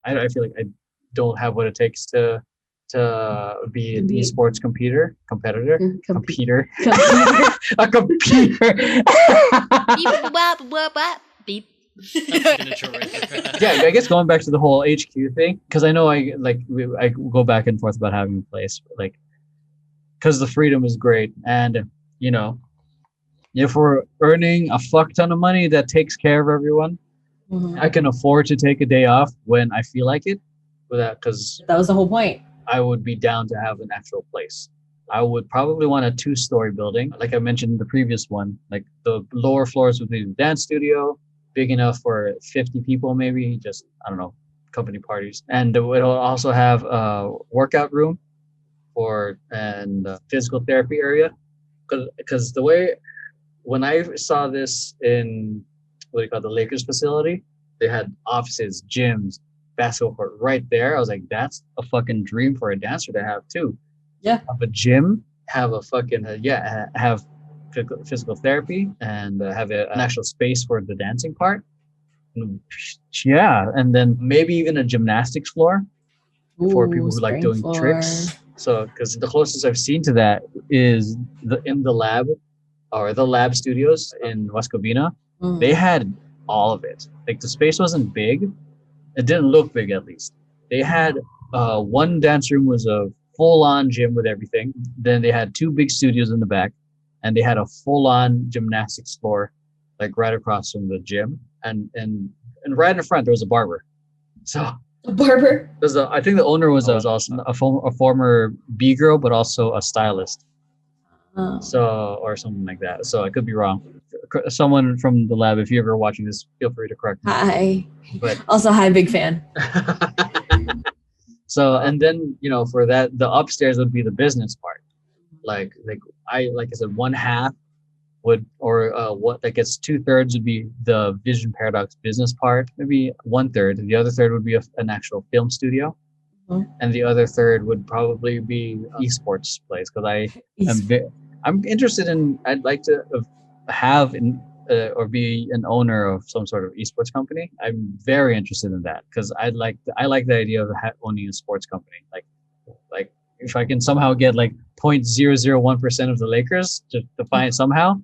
I feel like I don't have what it takes to be an esports competitor, Computer. a computer. Beep. Yeah, I guess going back to the whole HQ thing, because I know I go back and forth about having a place, like, because the freedom is great, and you know, if we're earning a fuck ton of money that takes care of everyone, I can afford to take a day off when I feel like it, because That was the whole point. I would be down to have an actual place. I would probably want a 2-story building, like I mentioned in the previous one. Like the lower floors would be the dance studio, big enough for 50 people, maybe, just, I don't know, company parties. And it'll also have a workout room and a physical therapy area. Because the way, when I saw this in, what do you call it, the Lakers facility, they had offices, gyms, basketball court right there. I was like, that's a fucking dream for a dancer to have too. Yeah. Have a gym, have a fucking, have physical therapy, and have an actual space for the dancing part. Yeah, and then maybe even a gymnastics floor for people who like doing tricks. So, because the closest I've seen to that is in the lab, or the lab studios in West Covina. They had all of it. Like the space wasn't big. It didn't look big, at least. They had one dance room was a full-on gym with everything. Then they had 2 big studios in the back, and they had a full-on gymnastics floor, like right across from the gym. And right in the front there was a barber. So a barber. I think the owner was also a former B girl, but also a stylist. So, or something like that. So I could be wrong. Someone from the lab, if you're ever watching this, feel free to correct me. Hi. But also, hi, big fan. So, and then, you know, for that, the upstairs would be the business part. Like I said, one half would, or what, I guess 2/3 would be the Vision Paradox business part. Maybe 1/3. The other third would be an actual film studio. And the other third would probably be esports place, because I'm interested in. I'd like to have or be an owner of some sort of esports company. I'm very interested in that, because I like the idea of owning a sports company. Like if I can somehow get like 0.001% of the Lakers to find somehow,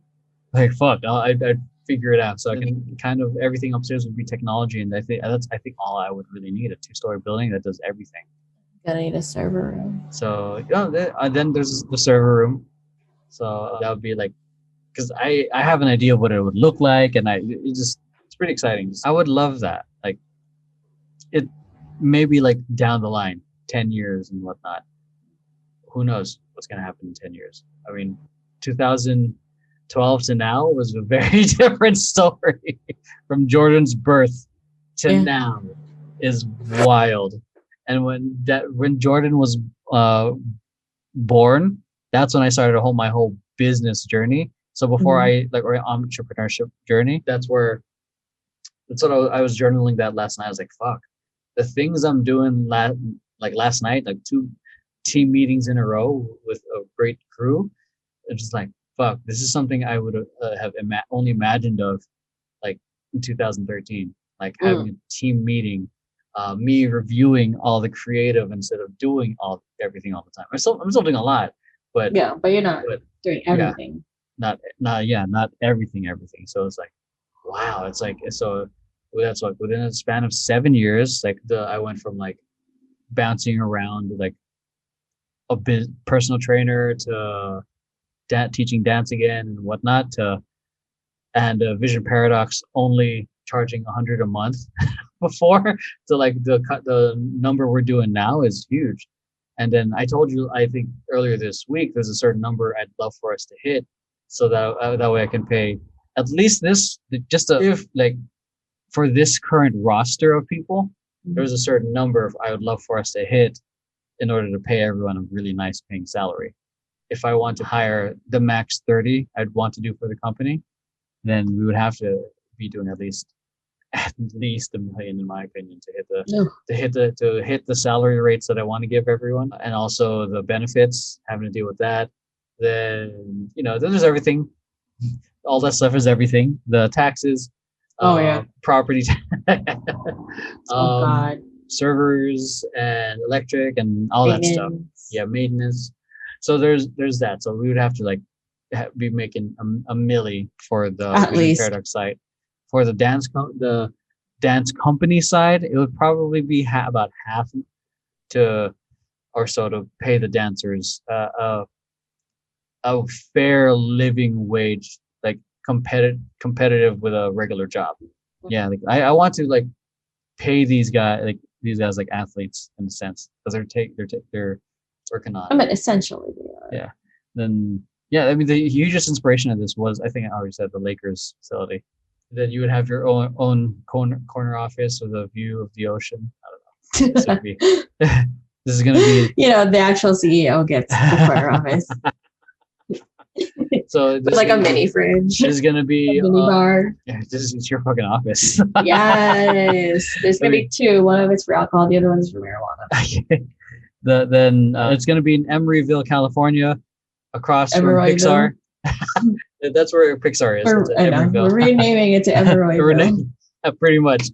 like fuck, I'd figure it out. So I can kind of, everything upstairs would be technology, and I think all I would really need, a 2-story building that does everything. Gonna need a server room. So then there's the server room. So that would be like, because I have an idea of what it would look like, and it's pretty exciting. I would love that. Like it maybe like down the line, 10 years and whatnot. Who knows what's gonna happen in 10 years? I mean, 2012 to now was a very different story. From Jordan's birth to now is wild. And when Jordan was born, that's when I started my whole business journey. So before or entrepreneurship journey, that's what I was journaling that last night. I was like, fuck, the things I'm doing last night, like 2 team meetings in a row with a great crew. It's just like, fuck, this is something I would have only imagined of like in 2013, like having a team meeting, me reviewing all the creative instead of doing everything all the time. I'm still doing a lot, but you're not doing everything. Not everything. So it's like, wow, it's like, so that's like within a span of 7 years, like I went from like bouncing around like a personal trainer to teaching dance again and whatnot, and Vision Paradox only charging $100 a month before, to like the number we're doing now is huge. And then I told you, I think earlier this week, there's a certain number I'd love for us to hit, so that way I can pay at least if like for this current roster of people, there's a certain number I would love for us to hit in order to pay everyone a really nice paying salary. If I want to hire the max 30 I'd want to do for the company, then we would have to be doing at least $1 million, in my opinion, to hit the salary rates that I want to give everyone, and also the benefits, having to deal with that. Then then there's everything. All that stuff is everything. The taxes, property. God. servers and electric and all that stuff. Maintenance. Yeah, maintenance. So there's that. So we would have to like be making a milli for the At Vision least. Paradox site. For the dance company side, it would probably be about half to or so to pay the dancers a fair living wage, like competitive with a regular job. Yeah, like I want to like pay these guys like athletes in a sense because they're working on. I mean, essentially they are. Yeah. Then yeah, I mean the hugest inspiration of this was, I think I already said, the Lakers facility. Then you would have your own corner office with a view of the ocean. I don't know. This would be, this is gonna be the actual CEO gets the corner office. So this Like a mini fridge. This is gonna be a mini bar. Yeah, it's your fucking office. Yes. There's gonna be two. One of it's for alcohol, the other one is for marijuana. Then it's gonna be in Emeryville, California, across from Emeroyville. Pixar. That's where Pixar is. We're renaming it to Emeroyville. Pretty much.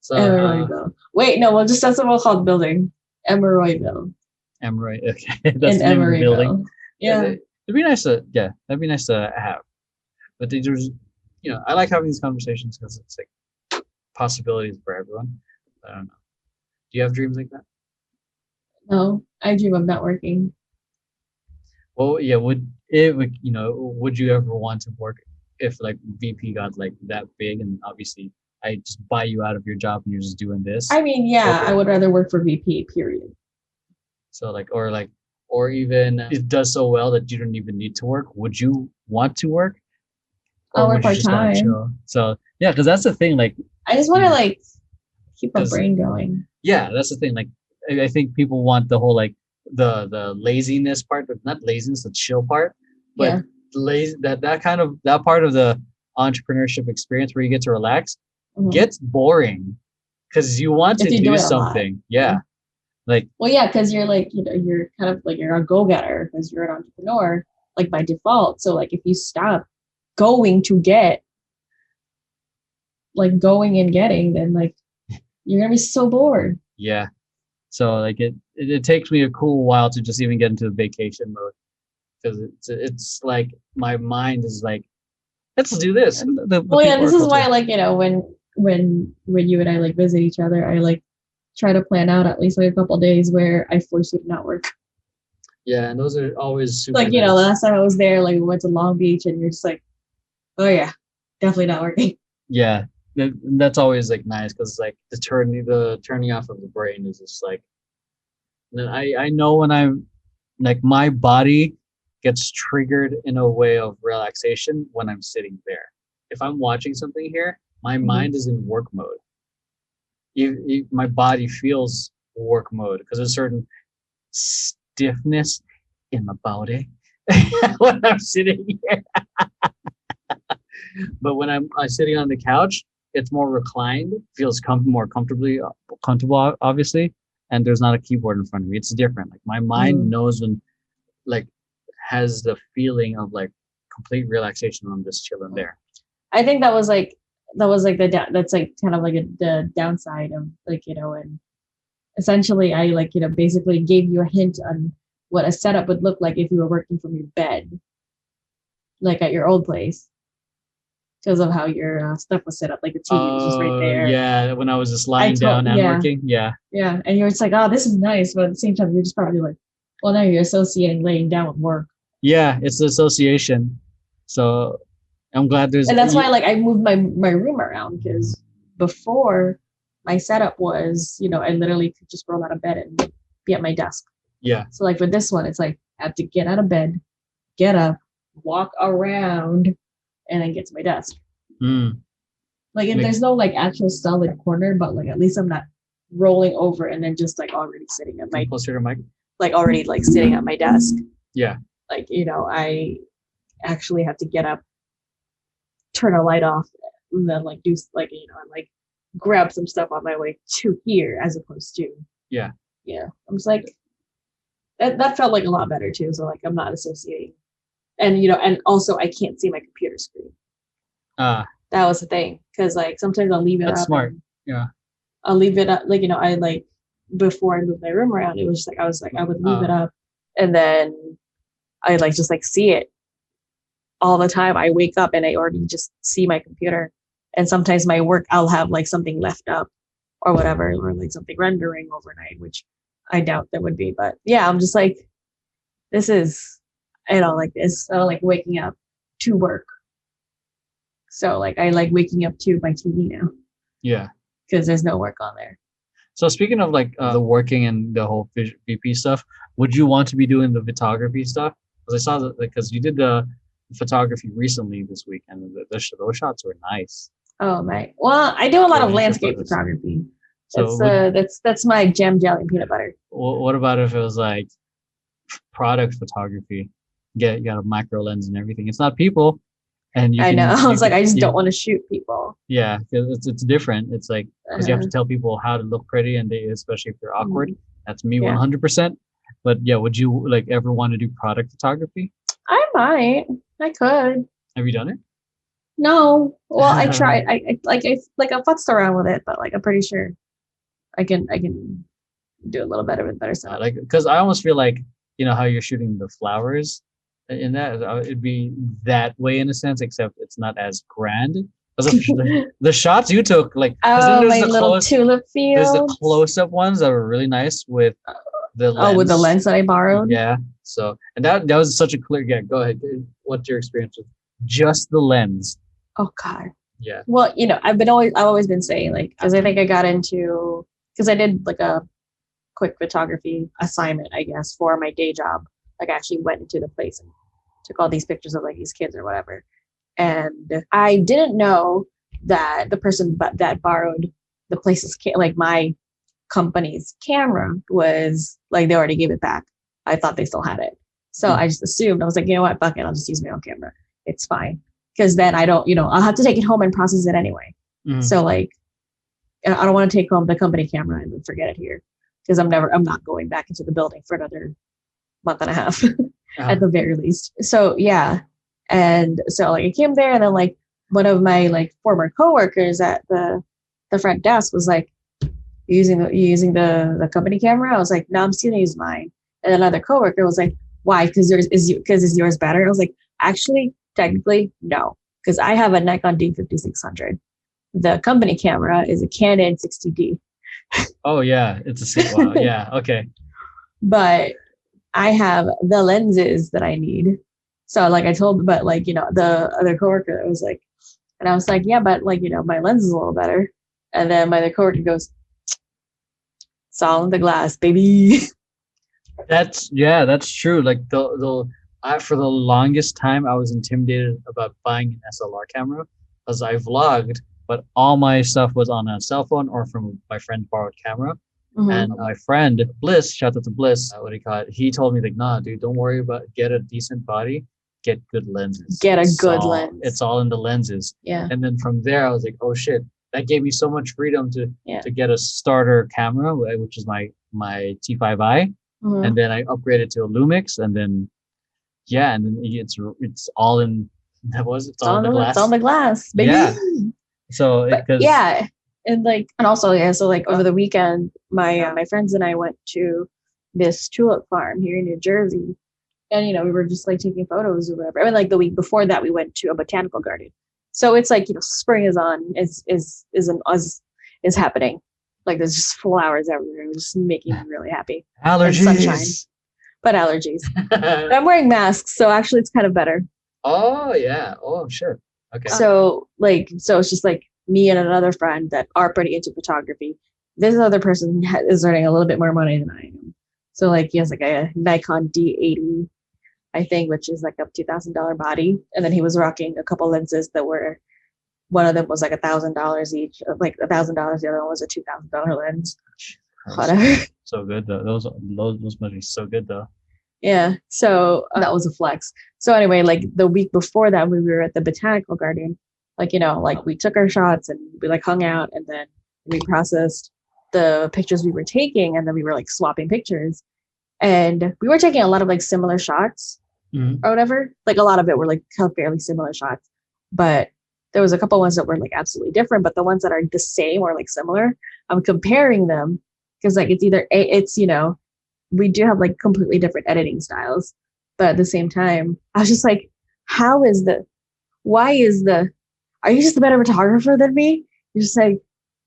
So Emeroyville. Wait, no, that's what we'll call the building. Emeroyville. Emeroy. Okay, that's in the name of the building. Emeryville. Yeah. It'd be nice to that'd be nice to have. But there's I like having these conversations because it's like possibilities for everyone. I don't know. Do you have dreams like that? No, I dream of not working. Well, yeah. Would you ever want to work if like VP got like that big, and obviously I just buy you out of your job and you're just doing this? I mean, yeah, okay. I would rather work for VP, period. So or even it does so well that you don't even need to work. Would you want to work? I'll work part-time. So yeah, because that's the thing. Like, I just want to like keep my brain going. Yeah, that's the thing. Like, I think people want the whole like the laziness part, but not laziness, the chill part. But that part of the entrepreneurship experience where you get to relax gets boring because you want to do something. Yeah. Like, well, yeah, because you're like, you're kind of like, you're a go-getter because you're an entrepreneur, like by default. So like if you stop going and getting, then like you're gonna be so bored. Yeah. So like it takes me a cool while to just even get into the vacation mode, because it's like my mind is like, let's do this. This is why like when you and I like visit each other, I like try to plan out at least like a couple days where I force you to not work. Yeah, and those are always super like nice. Last time I was there, like we went to Long Beach, and you're just like, oh yeah, definitely not working. Yeah, that's always like nice because like the turning off of the brain is just like. Then I know when I'm like, my body gets triggered in a way of relaxation when I'm sitting there. If I'm watching something here, my mind is in work mode. My body feels work mode because there's a certain stiffness in my body when I'm sitting here. But when I'm sitting on the couch, it's more reclined, feels more comfortable, obviously, and there's not a keyboard in front of me. It's different. Like my mind knows when, like, has the feeling of like complete relaxation when I'm just chilling there. I think that's like kind of like the downside of like, and essentially I like, basically gave you a hint on what a setup would look like if you were working from your bed, like at your old place, because of how your stuff was set up. Like the TV was just right there. Yeah, when I was just lying down and working. Yeah. Yeah, and you're just like, oh, this is nice, but at the same time, you're just probably like, well, now you're associating laying down with work. Yeah, it's the association. So I'm glad there's. And that's why, like, I moved my room around, because before my setup was, I literally could just roll out of bed and be at my desk. Yeah. So like with this one, it's like I have to get out of bed, get up, walk around, and then get to my desk. Like if there's no like actual solid corner, but like at least I'm not rolling over and then just like already sitting at my closer to mic. Like already like sitting at my desk. Yeah. Like, I actually have to get up, turn a light off, and then like do like, and like grab some stuff on my way to here as opposed to. Yeah. Yeah. I'm just like, that felt like a lot better too. So like I'm not associating. And, and also I can't see my computer screen. That was the thing. Cause like sometimes I'll leave it up. That's smart. Yeah. I'll leave it up. Like, I like before I moved my room around, it was just like I would leave it up, and then I like just like see it all the time. I wake up and I already just see my computer, and sometimes my work I'll have like something left up or whatever, or like something rendering overnight, which I doubt there would be. But yeah, I'm just like, this is, I don't like this. I don't like waking up to work. So like I like waking up to my TV now. Yeah. Because there's no work on there. So speaking of like the working and the whole VP stuff, would you want to be doing the photography stuff? Because I saw that because you did the photography recently this week, and those shots were nice. Oh my! Well, I do a lot of landscape photography. So that's my jam, jelly, and peanut butter. What about if it was like product photography? You got a macro lens and everything. It's not people. And I know. I was like, I just don't want to shoot people. Yeah, it's different. It's like because you have to tell people how to look pretty, and especially if they're awkward. That's me 100%. But yeah, would you like ever want to do product photography? I might. I could. Have you done it? No. Well, I tried. I futzed around with it, but like I'm pretty sure I can do a little better with better stuff. Like because I almost feel like how you're shooting the flowers. In that it'd be that way in a sense, except it's not as grand. The shots you took, like my little tulip field. There's the close-up ones that were really nice with the lens. With the lens that I borrowed. Yeah. So and that was such a clear. Yeah. Go ahead. What's your experience with just the lens? Oh God. Yeah. Well, I've always been saying like because I think I got into because I did like a quick photography assignment, I guess, for my day job. Like I actually went into the place and took all these pictures of like these kids or whatever. And I didn't know that the person that borrowed the place's like my company's camera was like, they already gave it back. I thought they still had it. So I just assumed, I was like, you know what, fuck it, I'll just use my own camera. It's fine. Because then I don't, I'll have to take it home and process it anyway. So like, I don't want to take home the company camera and then forget it here. Because I'm not going back into the building for another month and a half at the very least. So yeah. And so like I came there and then like one of my like former coworkers at the front desk was like, using the company camera? I was like, no, I'm still gonna use mine. And another coworker was like, why? Because is yours better? I was like, actually, technically, no. Because I have a Nikon D5600. The company camera is a Canon 60D. Oh yeah, it's a wow. Yeah, okay. But I have the lenses that I need. So like I told, but like, the other coworker was like, and I was like, yeah, but like, my lens is a little better. And then my other coworker goes, it's all in the glass, baby. That's true. Like for the longest time I was intimidated about buying an SLR camera because I vlogged, but all my stuff was on a cell phone or from my friend's borrowed camera. And my friend Bliss, shout out to Bliss, what do you call it? He told me like, nah, dude, don't worry about get a decent body, get good lenses. Get a good lens. It's all in the lenses. Yeah. And then from there I was like, oh shit, that gave me so much freedom to get a starter camera, which is my T5i. And then I upgraded to a Lumix, and then it's all in. It's all in the glass. It's on the glass, baby. Yeah. So and also so like over the weekend, my friends and I went to this tulip farm here in New Jersey, and we were just like taking photos or whatever. I mean, like the week before that, we went to a botanical garden. So it's like spring is on, is happening. Like there's just flowers everywhere, just making me really happy. Allergies. And sunshine, but allergies. But I'm wearing masks, so actually it's kind of better. Oh yeah. Oh shit. Okay. So it's just like me and another friend that are pretty into photography. This other person is earning a little bit more money than I am. So like he has like a Nikon D80, I think, which is like a $2,000 body, and then he was rocking a couple lenses that were. One of them was like $1,000 each, like $1,000. The other one was a $2,000 lens. Whatever. So good though. Those must be so good though. Yeah. So that was a flex. So anyway, like the week before that, when we were at the botanical garden, like we took our shots and we like hung out, and then we processed the pictures we were taking, and then we were like swapping pictures, and we were taking a lot of like similar shots or whatever. Like a lot of it were like fairly similar shots, but there was a couple ones that were like absolutely different, but the ones that are the same or like similar, I'm comparing them because like it's either it's we do have like completely different editing styles, but at the same time I was just like, why is the are you just a better photographer than me? You're just like,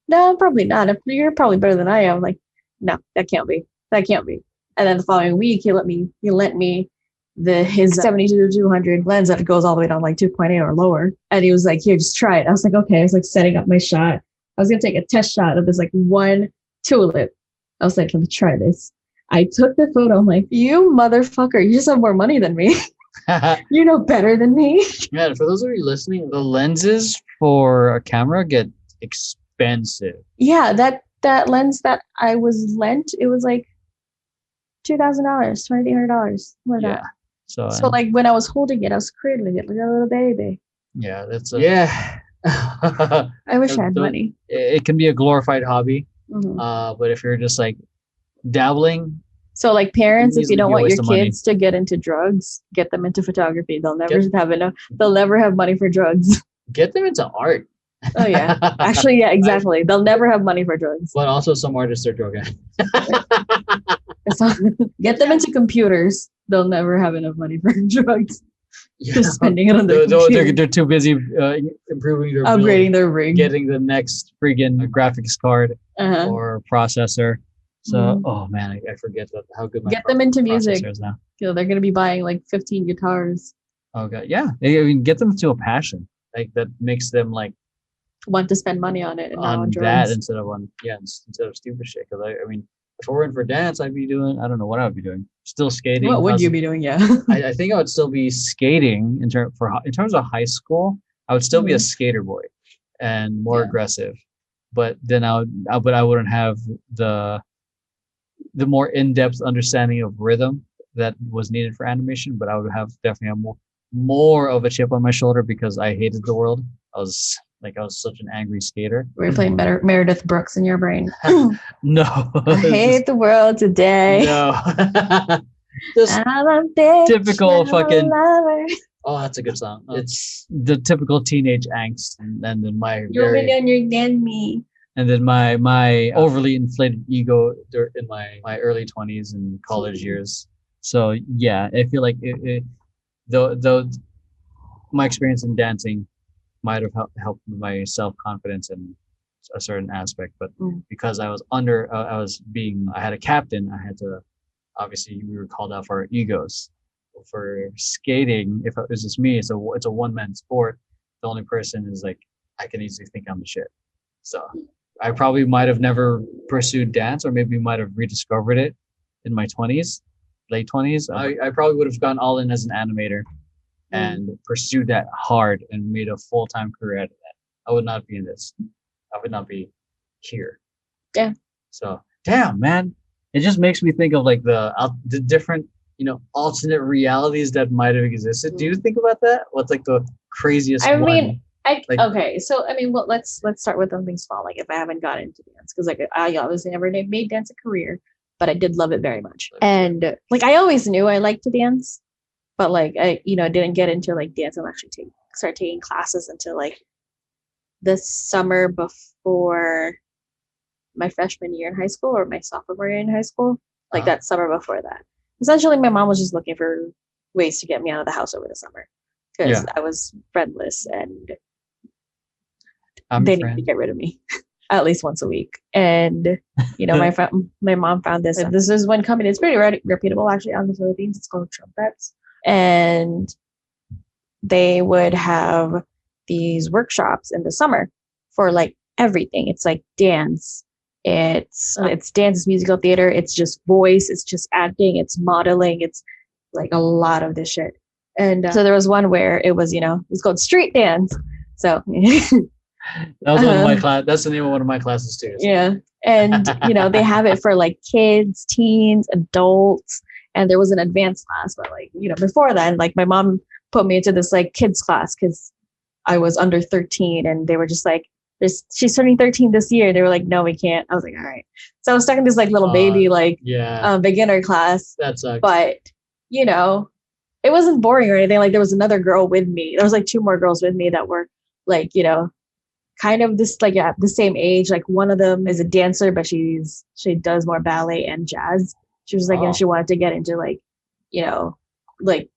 no, probably not. You're probably better than I am. I'm like, no, that can't be. And then the following week he lent me his 70-200 lens that goes all the way down like 2.8 or lower. And he was like, here, just try it. I was like, okay. I was like setting up my shot. I was gonna take a test shot of this like one tulip. I was like, let me try this. I took the photo. I'm like, you motherfucker, you just have more money than me. You know better than me. Yeah, for those of you listening, the lenses for a camera get expensive. Yeah, that lens that I was lent, it was like $2,000, $2,800. Yeah. So like when I was holding it, I was cradling it like a little baby. Yeah, that's yeah. I wish I had money. It can be a glorified hobby, Mm-hmm. but if you're just like dabbling. So like parents, if you don't want your kids to get into drugs, get them into photography. They'll never have enough. They'll never have money for drugs. Get them into art. Oh yeah, actually, yeah, exactly. They'll never have money for drugs. But also, some artists are drug addicts. Get them into computers. They'll never have enough money for drugs. Yeah. Just spending it on their computer. They're too busy improving their upgrading their rig, getting the next friggin' graphics card or processor. So, oh man, I forget how good my get them into music is now. They're gonna be buying like 15 guitars. Oh god, yeah. I mean, get them to a passion like that makes them like want to spend money on it and on that instead of stupid shit. Because I mean, if I were in for dance, I'd be doing I don't know what I would be doing. Still skating. What would you be doing? Yeah, I think I would still be skating in terms of high school. I would still be a skater boy and more aggressive, but then I wouldn't have the more in-depth understanding of rhythm that was needed for animation. But I would definitely have more of a chip on my shoulder because I hated the world. I was such an angry skater. Were you playing better Meredith Brooks in your brain? No. I hate the world today. No. Just typical fucking lover. Oh, that's a good song. It's the typical teenage angst, and then my you're gonna understand me. And then my overly inflated ego in my early 20s and college years. So yeah, I feel like though my experience in dancing might have helped my self-confidence in a certain aspect, but because I was I had a captain, I had to, obviously we were called out for our egos. For skating, if it was just me, it's a one-man sport. The only person is like, I can easily think I'm the shit. So I probably might have never pursued dance, or maybe might have rediscovered it in my 20s, late 20s. I probably would have gone all in as an animator and pursued that hard and made a full-time career out of that. I would not be in this. I would not be here. Yeah. So, damn, man. It just makes me think of like the different, alternate realities that might have existed. Do you think about that? What's like the craziest one? Okay, so I mean, well, let's start with something small. Like if I haven't gotten into dance, because like I obviously never made dance a career, but I did love it very much. And like I always knew I liked to dance, but like I didn't get into like dance and actually start taking classes until like the summer before my freshman year in high school or my sophomore year in high school, like that summer before that. Essentially, my mom was just looking for ways to get me out of the house over the summer because I was friendless and they needed to get rid of me at least once a week. And my mom found this. And this is one company. It's pretty reputable actually out in the Philippines. It's called Trumpets, and they would have these workshops in the summer for like everything. It's like dance. It's dance, it's musical theater. It's just voice. It's just acting. It's modeling. It's like a lot of this shit. And so there was one where it was called street dance. So that was one of my class. That's the name of one of my classes too. So. Yeah. And, they have it for like kids, teens, adults. And there was an advanced class. But like, before then, like my mom put me into this like kids class because I was under 13 and they were just like, she's turning 13 this year. They were like, no, we can't. I was like, all right. So I was stuck in this like little baby, beginner class. That sucks. But, it wasn't boring or anything. Like there was another girl with me. There was like two more girls with me that were like, kind of this like at the same age. Like one of them is a dancer, but she does more ballet and jazz. She was like, she wanted to get into like, like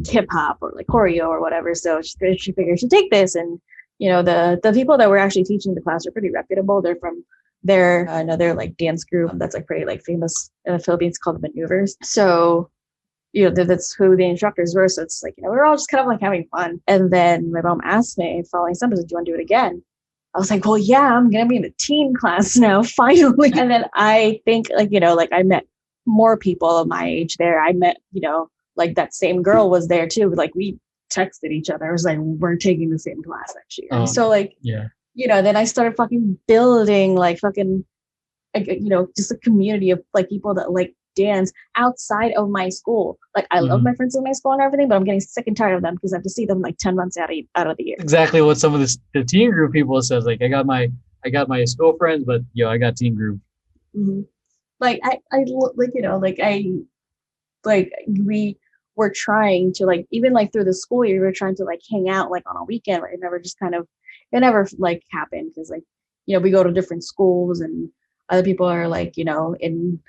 hip hop or like choreo or whatever. So she figured she'd take this, and the people that were actually teaching the class are pretty reputable. They're from another like dance group that's like pretty like famous in the Philippines called the Maneuvers. So that's who the instructors were. So it's like, we're all just kind of like having fun. And then my mom asked me following summer, do you want to do it again? I was like, well, yeah, I'm going to be in a teen class now, finally. And then I think like, like I met more people of my age there. I met, like that same girl was there too. Like we texted each other. I was like, we're taking the same class next year. So like, then I started fucking building like fucking, like, just a community of like people that like dance outside of my school. Like I love my friends in my school and everything, but I'm getting sick and tired of them because I have to see them like 10 months out of the year. Exactly what some of the teen group people says. Like I got my school friends, but I got teen group. Like we were trying to like, even like through the school year, we were trying to like hang out like on a weekend, but it never like happened because like, we go to different schools and other people are like, in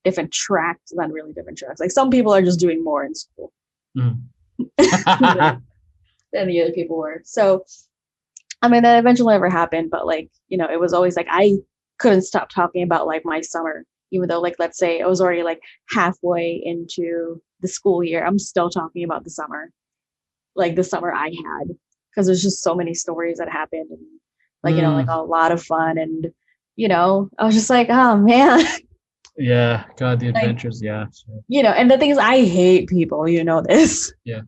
different tracks, not really different tracks. Like some people are just doing more in school than the other people were. So, I mean, that eventually never happened, but like, it was always like, I couldn't stop talking about like my summer, even though like, let's say I was already like halfway into the school year. I'm still talking about the summer, like the summer I had, because there's just so many stories that happened and like, like a lot of fun. And, I was just like, oh man. Yeah, God, the adventures, like, sure. And the thing is, I hate people, this. Yeah.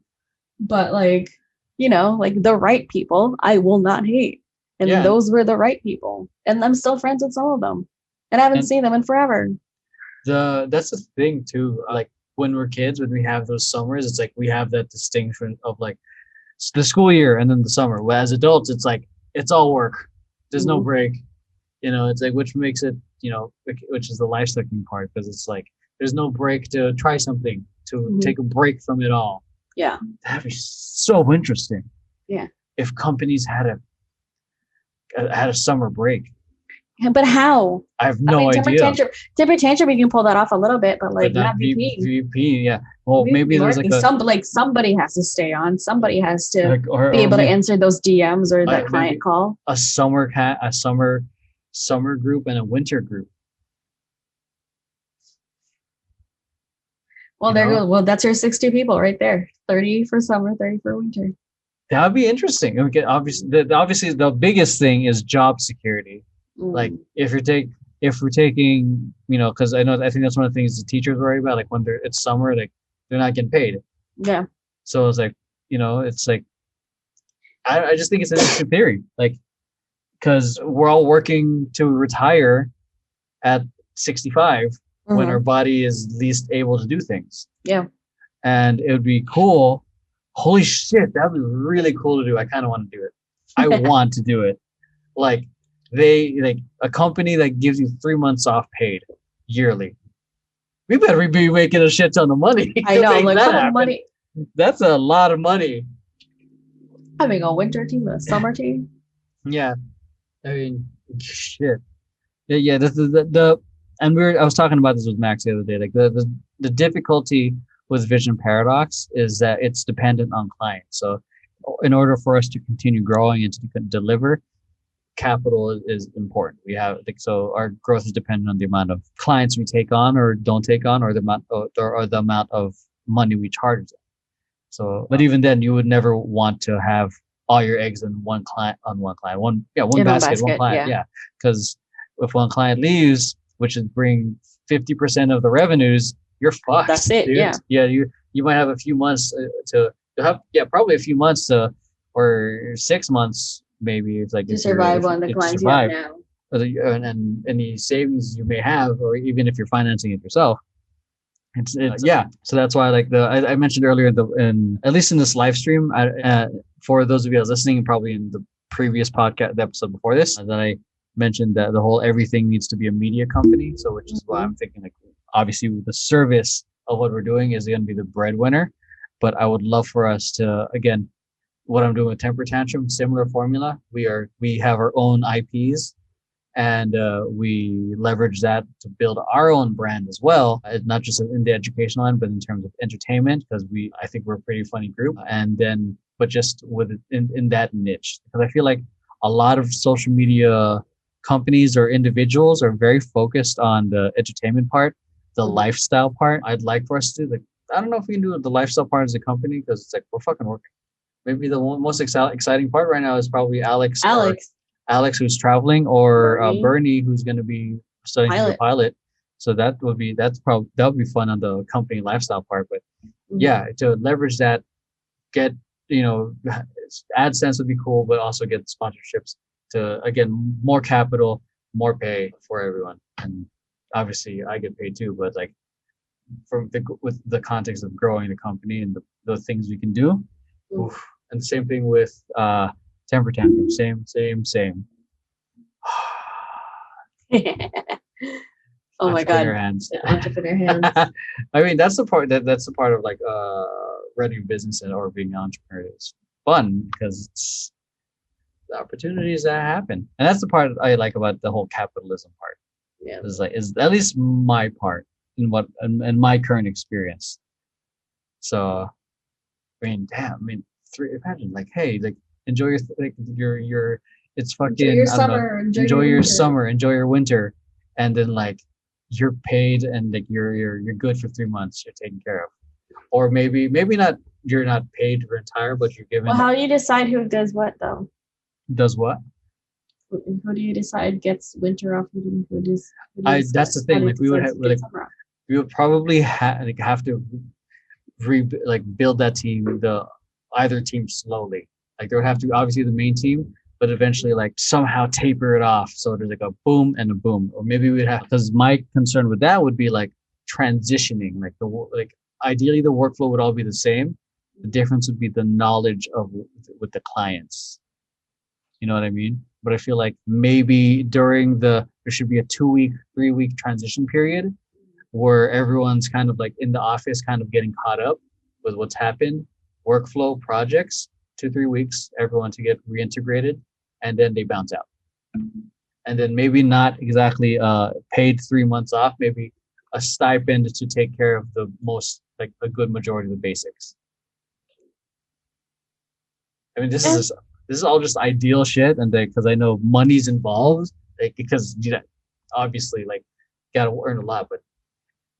But like, like the right people, I will not hate. And those were the right people. And I'm still friends with some of them. And I haven't seen them in forever. That's the thing too. Like when we're kids, when we have those summers, it's like we have that distinction of like the school year and then the summer. Whereas as adults, it's like it's all work. There's no break. It's like which makes it, which is the life sucking part, because it's like there's no break to try something, to take a break from it all. Yeah. That'd be so interesting. Yeah. If companies had a summer break. Yeah, but how? I have no idea. Temper tantrum, you can pull that off a little bit, but like not VP, yeah. Well, maybe there's like somebody has to stay on. Somebody has to be able to answer those DMs or that client call. A summer group and a winter group. Well, there you go. Well, that's your 60 people right there. 30 for summer, 30 for winter. That would be interesting. Okay, obviously the biggest thing is job security. Like if we're taking, because I think that's one of the things the teachers worry about. Like when it's summer, like they're not getting paid. Yeah. So it's like, it's like, I just think it's an interesting theory. Like, because we're all working to retire at 65 when our body is least able to do things. Yeah. And it would be cool. Holy shit, that would be really cool to do. I kind of want to do it. I want to do it. Like a company that gives you 3 months off paid yearly. We better be making a shit ton of money. I know, like that money. That's a lot of money. Having a winter team and a summer team. Yeah. I mean, shit. Yeah. I was talking about this with Max the other day. Like the difficulty with vision paradox is that it's dependent on clients. So, in order for us to continue growing and to deliver, capital is important. We have so our growth is dependent on the amount of clients we take on or don't take on, or the amount of money we charge them. So, but even then, you would never want to have all your eggs in one basket, one client. Yeah. Because if one client leaves, which is bring 50% of the revenues, you're fucked. That's it. Dude. Yeah. You might have a few months probably a few months or 6 months maybe. It's like to survive on the clients you have now. And any savings you may have, or even if you're financing it yourself. So that's why I mentioned earlier at least in this live stream, for those of you guys listening, probably in the previous podcast, the episode before this, that I mentioned that the whole everything needs to be a media company. So which is why I'm thinking like obviously the service of what we're doing is going to be the breadwinner, but I would love for us to again what I'm doing with Temper Tantrum, similar formula. We have our own IPs, and we leverage that to build our own brand as well. Not just in the educational end, but in terms of entertainment, because I think we're a pretty funny group. And then, but just with in that niche, because I feel like a lot of social media companies or individuals are very focused on the entertainment part, the lifestyle part. I'd like for us to I don't know if we can do the lifestyle part as a company, because it's like we're fucking working. Maybe the most exciting part right now is probably Alex, who's traveling, or Bernie, who's going to be studying to be a pilot. So that would be fun on the company lifestyle part. But yeah, to leverage that, get AdSense would be cool, but also get sponsorships to, again, more capital, more pay for everyone, and obviously I get paid too. But like with the context of growing the company and the things we can do. Oof. And the same thing with Temper Tantrum. Same. Oh my God. Hands. Entrepreneur hands. I mean, that's the part of like running a business or being an entrepreneur is fun, because it's the opportunities that happen. And that's the part I like about the whole capitalism part. Yeah. Is at least my part in my current experience. So imagine like, hey, like enjoy your it's fucking enjoy your summer, enjoy your winter, and then like you're paid and like you're good for 3 months, you're taken care of. Or maybe not, you're not paid to retire, but you're given. Well, how do you decide who does what though? Does what? Who do you decide gets winter off? That's the thing. Like we would probably have to build that team, either team slowly. Like there would have to obviously the main team, but eventually like somehow taper it off so there's like a boom and a boom. Or maybe we'd have, because my concern with that would be like transitioning, like ideally the workflow would all be the same. The difference would be the knowledge with the clients. You know what I mean? But I feel like maybe there should be a 2-week, 3-week transition period where everyone's kind of like in the office, kind of getting caught up with what's happened, workflow, projects, 2-3 weeks, everyone to get reintegrated, and then they bounce out. And then maybe not exactly paid 3 months off, maybe a stipend to take care of the most, like a good majority of the basics. I mean, this is all just ideal shit, and because I know money's involved, like, because obviously like gotta earn a lot, but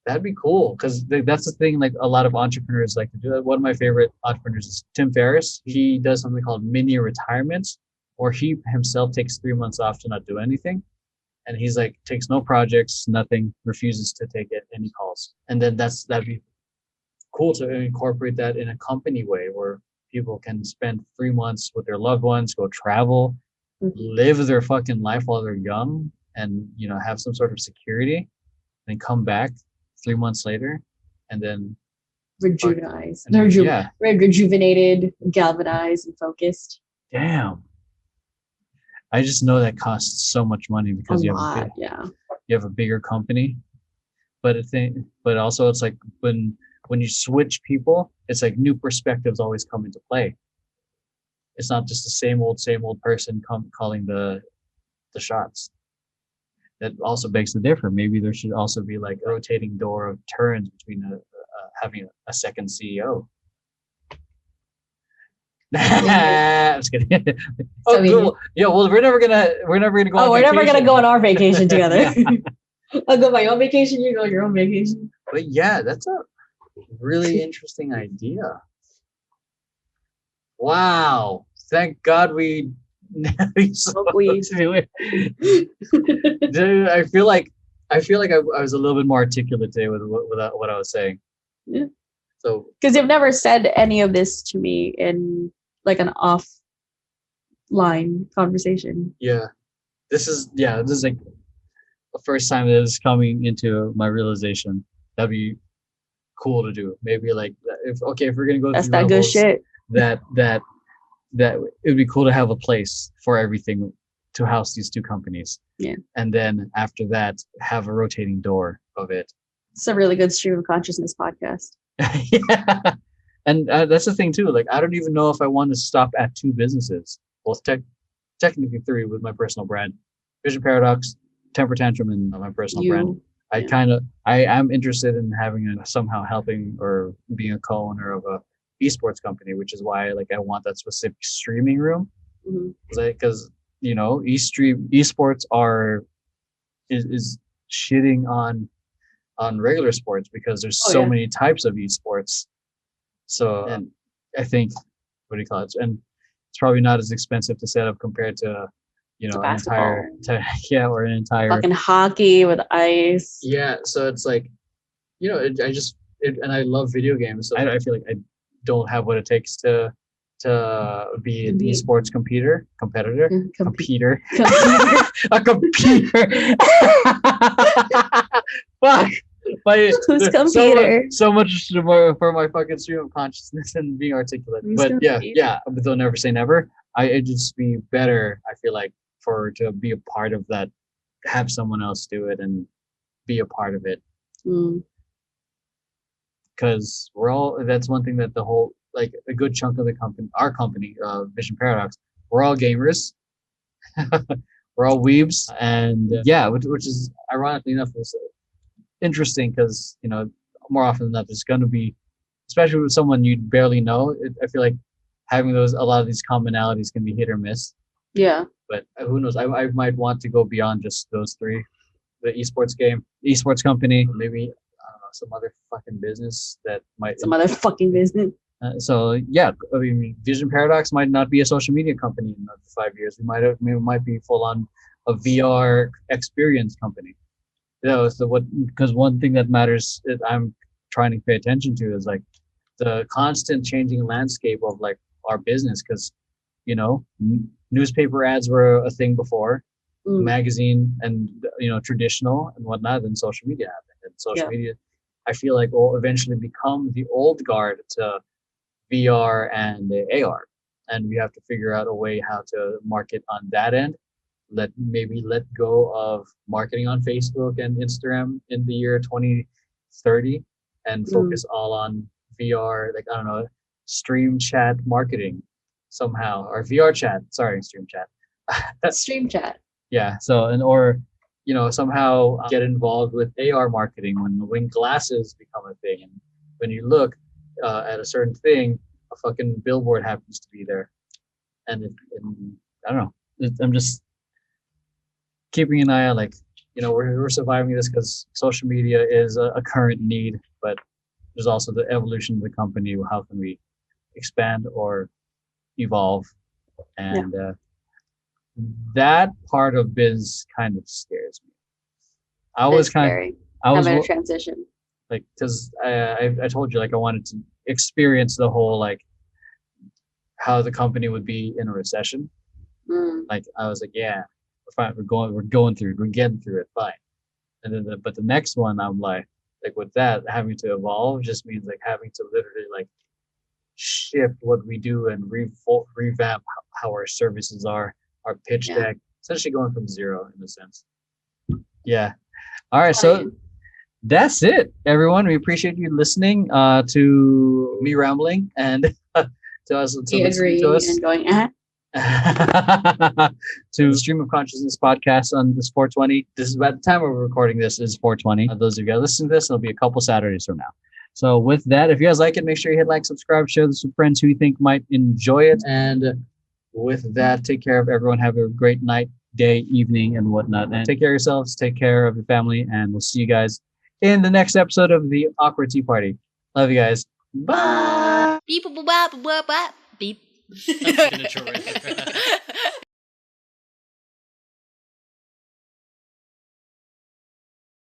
that'd be cool, because that's the thing. Like a lot of entrepreneurs like to do. One of my favorite entrepreneurs is Tim Ferriss. He does something called mini retirements, or he himself takes 3 months off to not do anything, and he's like takes no projects, nothing, refuses to take any calls, and then that'd be cool to incorporate that in a company way where people can spend 3 months with their loved ones, go travel, live their fucking life while they're young, and have some sort of security, then come back 3 months later, and then rejuvenated, galvanized, and focused. Damn. I just know that costs so much money because you have a bigger company. But also it's like when you switch people, it's like new perspectives always come into play. It's not just the same old person calling the shots. That also begs to differ. Maybe there should also be like a rotating door of turns between having a second CEO. I'm just kidding. Cool. Yeah, well, we're never gonna go. We're never gonna go on our vacation together. I'll go my own vacation. You go your own vacation. But yeah, that's a really interesting idea. Wow! Thank God we smoke weed. Dude, I feel like I was a little bit more articulate today with what I was saying. Yeah. So because you've never said any of this to me in like an offline conversation. Yeah. This is like the first time that is coming into my realization. That'd be cool to do. Maybe like if we're gonna go that's through that good shit. That it would be cool to have a place for everything to house these two companies. Yeah. And then after that, have a rotating door of it. It's a really good stream of consciousness podcast. Yeah. And that's the thing too. Like, I don't even know if I want to stop at 2 businesses. Well, technically 3 with my personal brand, Vision Paradox, Temper Tantrum, and my personal brand. I am interested in having somehow helping or being a co-owner of a esports company, which is why like I want that specific streaming room, because you know esports is shitting on regular sports because there's so many types of esports. So and I think what do you call it? And it's probably not as expensive to set up compared to an entire or an entire fucking hockey with ice. Yeah, so it's like and I love video games, so I feel like I don't have what it takes to be an esports competitor. A computer. Fuck. Who's computer? So much more for my fucking stream of consciousness and being articulate. But but they'll never say never. It'd just be better, I feel like, to be a part of that, have someone else do it and be a part of it. Because that's one thing that the whole, like a good chunk of our company, Vision Paradox, we're all gamers. We're all weebs, and which is ironically enough is interesting because more often than not there's going to be, especially with someone you barely know, I feel like having a lot of these commonalities can be hit or miss. Yeah. But who knows? I might want to go beyond just those 3: the esports company, maybe I don't know, some other fucking business that might. Some other fucking business. So I mean, Vision Paradox might not be a social media company in another 5 years. We might be full on a VR experience company. Because one thing that matters that I'm trying to pay attention to is like the constant changing landscape of like our business. Because newspaper ads were a thing before, magazine and traditional and whatnot, and social media happened. And social media, I feel like, will eventually become the old guard to VR and AR, and we have to figure out a way how to market on that end. Let go of marketing on Facebook and Instagram in the year 2030 and focus all on VR, like, I don't know, stream chat marketing somehow, or VR chat, stream chat. Stream chat. Yeah. So, or somehow get involved with AR marketing when glasses become a thing. And when you look at a certain thing, a fucking billboard happens to be there. And I don't know. I'm just keeping an eye on, like, we're surviving this because social media is a current need, but there's also the evolution of the company. How can we expand or evolve? And that part of biz kind of scares me. I was a transition, like, because I told you, like, I wanted to experience the whole, like, how the company would be in a recession. Like, I was like, yeah, we're fine, we're getting through it, fine. And then but the next one, I'm like with that, having to evolve just means like having to literally like shift what we do and revamp how our services are, our pitch deck, essentially going from zero in a sense. Yeah. All right. So that's it, everyone. We appreciate you listening to me rambling and to us. And going to Stream of Consciousness podcast on this 420. This is about the time we're recording this is 420. Those of you guys listening to this, it'll be a couple Saturdays from now. So with that, if you guys like it, make sure you hit like, subscribe, share this with friends who you think might enjoy it. And with that, take care of everyone. Have a great night, day, evening, and whatnot. And take care of yourselves, take care of your family, and we'll see you guys in the next episode of the Awkward Tea Party. Love you guys. Bye. Beep. Beep. Beep. That's signature right there.